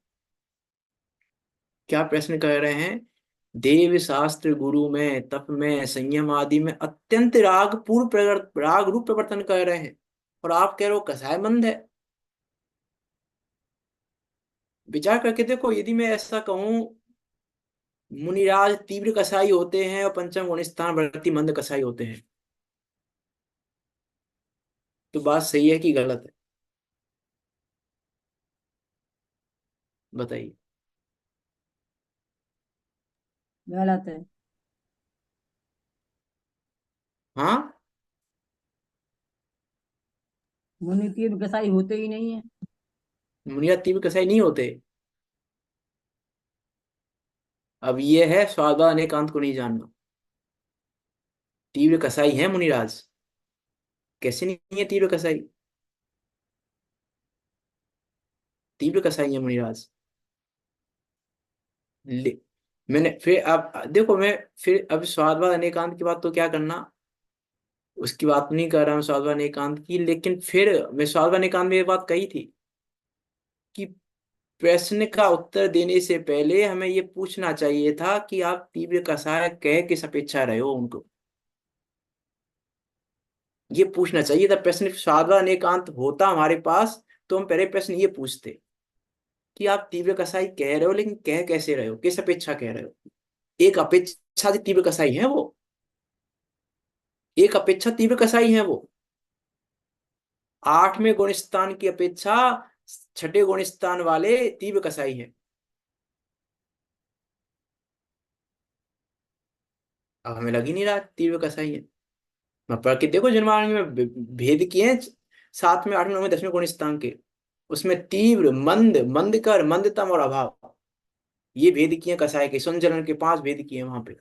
क्या प्रश्न कर रहे हैं? देव शास्त्र गुरु में तप में संयम आदि में अत्यंत राग रूप प्रवर्तन कर रहे हैं और आप कह रहे हो कसाय मंद है। विचार करके देखो, यदि मैं ऐसा कहूं मुनिराज तीव्र कसाई होते हैं और पंचम गुण स्थान व्रती मंद कसाई होते हैं, तो बात सही है कि गलत है? बताइए। गलत है। हाँ, मुनि तीव्र कसाई होते ही नहीं है। मुनिराज तीव्र कसाई नहीं होते। अब ये है स्वादा एकांत को नहीं जानना। तीव्र कसाई है मुनिराज, कैसे नहीं है तीव्र कसाई? तीव्र कसाई है मुनिराज। ले मैंने फिर अब देखो, मैं फिर अब स्वादवाद अनेकांत की बात तो क्या करना, उसकी बात नहीं कर रहा हूँ स्वादवाद अनेकांत की, लेकिन फिर मैं स्वादवाद अनेकांत में ये बात कही थी कि प्रश्न का उत्तर देने से पहले हमें ये पूछना चाहिए था कि आप तीव्र कसाय कह किस अपेक्षा रहे हो उनको, ये पूछना चाहिए था। प्रश्न स्वादवाद अनेकांत होता हमारे पास तो हम पहले प्रश्न ये पूछते कि आप तीव्र कसाई कह रहे हो, लेकिन कह कैसे रहे हो, किस अपेक्षा कह रहे हो? एक अपेक्षा तीव्र कसाई है वो, एक अपेक्षा तीव्र कसाई है वो। आठवें गुण स्थान की अपेक्षा छठे गुण स्थान वाले तीव्र कसाई हैं। अब हमें लग ही नहीं रहा तीव्र कसाई है। मैं पढ़ के देखो जन्मांग में भेद किए हैं, सातवें में 8वें 9वें 10वें गुण स्थान के, उसमें तीव्र मंद मंदकर मंदतम और अभाव, ये भेद किए कसाय के। संजलन के 5 भेद किए वहां पे,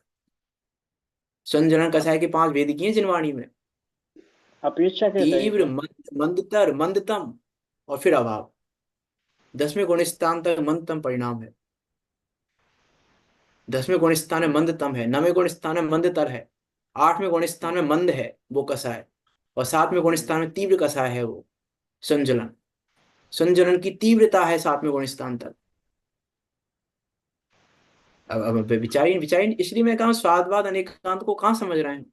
संजलन कसाय के 5 भेद किए जिनवाणी में। अपेक्षा के कहे तीव्र थे। मंदतर मंदतम और फिर अभाव। 10वें गुण स्थान तक मंदतम परिणाम है, 10वें गुण स्थान में मंदतम है, 9वें गुण स्थान में मंदतर है, 8वें गुण स्थान में मंद है वो कसाय, और 7वें गुण स्थान में तीव्र कसाय है वो संजलन। संजलन की तीव्रता है 7वें गुण स्थान तक। अब विचारिए विचारिए, इसलिए मैं कहा स्वादवाद अनेकांत को कहाँ समझ रहे हैं?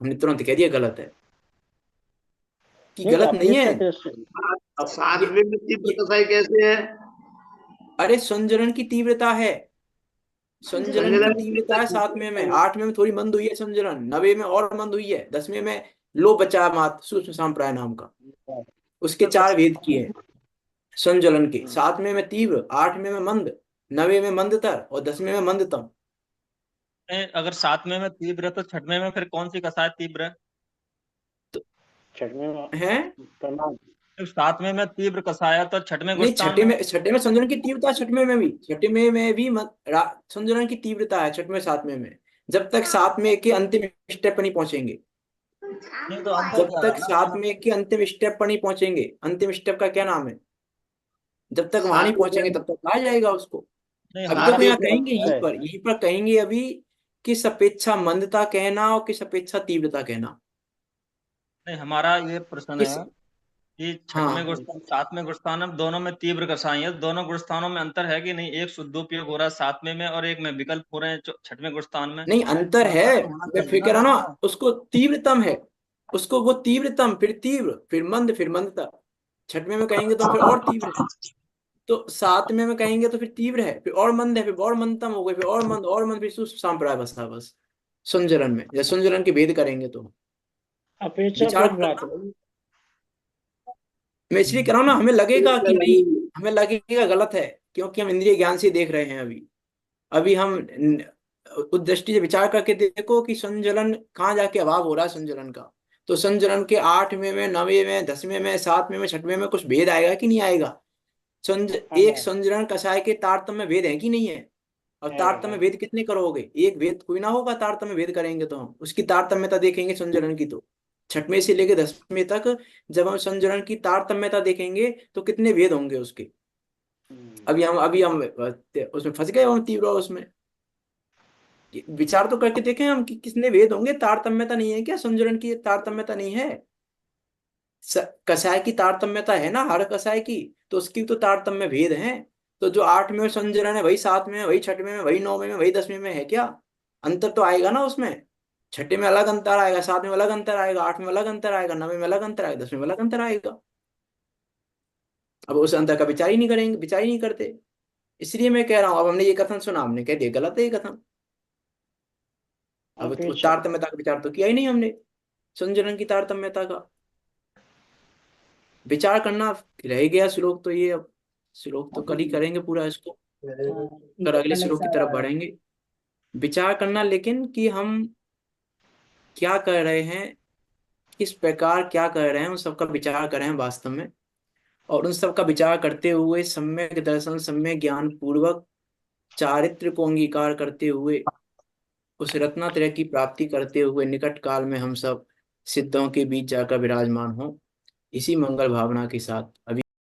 हमने तुरंत कह दिया गलत है, कि नहीं, गलत नहीं है। अपेक्षा कैसे? अब सातवें में तीव्र कसाई कैसे है? अरे संजलन की तीव्रता है, संजलन की संजलन तीव्रता है 7वें में, 8वें में थोड़ी मंद हुई है संजलन, 9वें में और मंद हुई है, 10वें में लो बचा मात सूक्ष्म सांप्राय नाम का, उसके 4 भेद किए हैं संजलन के। 7वें में तीव्र, 8वें में मंद, 9वें में मंदतर और 10वें में मंदतम। अगर 7वें में तीव्र है तो 6वें में फिर कौन सी कसाय तीव्र है? छठवें में है प्रमाण। 7वें में तीव्र कसाय है तो 6वें नहीं, गुस्तान में छठे में संजलन की तीव्रता है, 6वें में भी, 6वें में भी संजलन की तीव्रता है 6वें 7वें में, जब तक 7वें के अंतिम स्टेप पर नहीं पहुंचेंगे। नहीं, तो अंतर जब क्या तक रहा ना? 7वें के अंतिम स्टेप पर नहीं पहुंचेंगे, अंतिम स्टेप का क्या नाम है, जब तक वहां नहीं पहुंचेंगे तब तक आ जाएगा उसको। नहीं, अभी हमारा देखो यहाँ अपेक्षा कहेंगे, है। यहीं पर कहेंगे अभी किस अपेक्षा मंदता कहना और किस अपेक्षा तीव्रता कहना। नहीं, हमारा ये प्रश्न किस है कि 6वें हाँ गुस्तान 7वें गुस्तान में दोनों में तीव्र कसाई है, दोनों गुस्तानों में अंतर है कि नहीं? एक शुद्धोपयोग हो रहा है 7वें में और एक में विकल्प हो रहे हैं 6वें गुस्तान में। नहीं, अंतर तो है। अंतर तो होना मैं चाहिए फिर कह रहा ना। हूं ना, उसको तीव्रतम है, उसको वो तीव्रतम फिर तीव्र फिर मंद फिर मंदता। 6वें में कहेंगे तो फिर और तीव्र है, तो 7वें में कहेंगे तो फिर तीव्र है, फिर और मंद है, फिर और मंदतम हो गए, फिर और मंद फिर सांप्राय बसा बस संजलन में। जब संजलन के भेद करेंगे तो अपेक्षा विचार कुछ बात करना। है। मैं इसलिए कह रहा हूं ना, हमें लगेगा कि नहीं, हमें लगेगा गलत है, क्योंकि हम इंद्रिय ज्ञान से देख रहे हैं अभी। अभी हम उस दृष्टि से विचार करके देखो कि संजलन कहाँ जाके अभाव हो रहा है संजलन का। तो संजलन के 8वें में 9वें में 10वें में 7वें में 6वें में कुछ भेद आएगा कि नहीं आएगा? एक हाँ, संजलन कषाय के तारतम्य भेद है कि नहीं है? और तारतम्य है। भेद कितने करोगे? एक भेद कोई ना होगा, तारतम्य भेद करेंगे तो हम उसकी तारतम्यता देखेंगे संजलन की। तो 6वें से लेकर 10वें तक जब हम संजलन की तारतम्यता देखेंगे तो कितने भेद होंगे उसके। अभी हम उसमें फंस गए, हम तीव्र उसमें। विचार तो करके देखें हम कि किसने वेद होंगे, तारतम्यता नहीं है क्या? संजरण की तारतम्यता नहीं है? कसाय की तारतम्यता है ना, हर कसाय की, तो उसकी तो तारतम्य भेद है। तो जो 8 में संजरण है वही 7 में है, वही 6वें में, वही 9वें में, वही 10वें में है क्या? अंतर तो आएगा ना उसमें। 6 में अलग अंतर आएगा, 7 में अलग अंतर आएगा, 8 में अलग अंतर आएगा, 9वें में अलग अंतर आएगा, 10वें में अलग अंतर आएगा। अब उस अंतर का विचार ही नहीं करेंगे, विचार ही नहीं करते। इसलिए मैं कह रहा हूँ, अब हमने ये कथन सुना, हमने कह दिया गलत है ये कथन। अब ओके तो सर। तारतम्यता का विचार तो किया ही नहीं हमने, संजरण की तारतम्यता का विचार करना रह गया श्लोक। तो ये अब श्लोक तो कल ही करेंगे पूरा इसको, ये फिर तो अगले कल श्लोक की ऐसा तरफ आया। बढ़ेंगे। विचार करना लेकिन कि हम क्या कर रहे हैं, किस प्रकार क्या कर रहे हैं, उन सबका विचार कर रहे हैं वास्तव में। और उन सबका विचार करते हुए सम्यक दर्शन, सम्यक ज्ञान पूर्वक चारित्र को अंगीकार करते हुए उस रत्नात्रय की प्राप्ति करते हुए निकट काल में हम सब सिद्धों के बीच जाकर विराजमान हों, इसी मंगल भावना के साथ अभी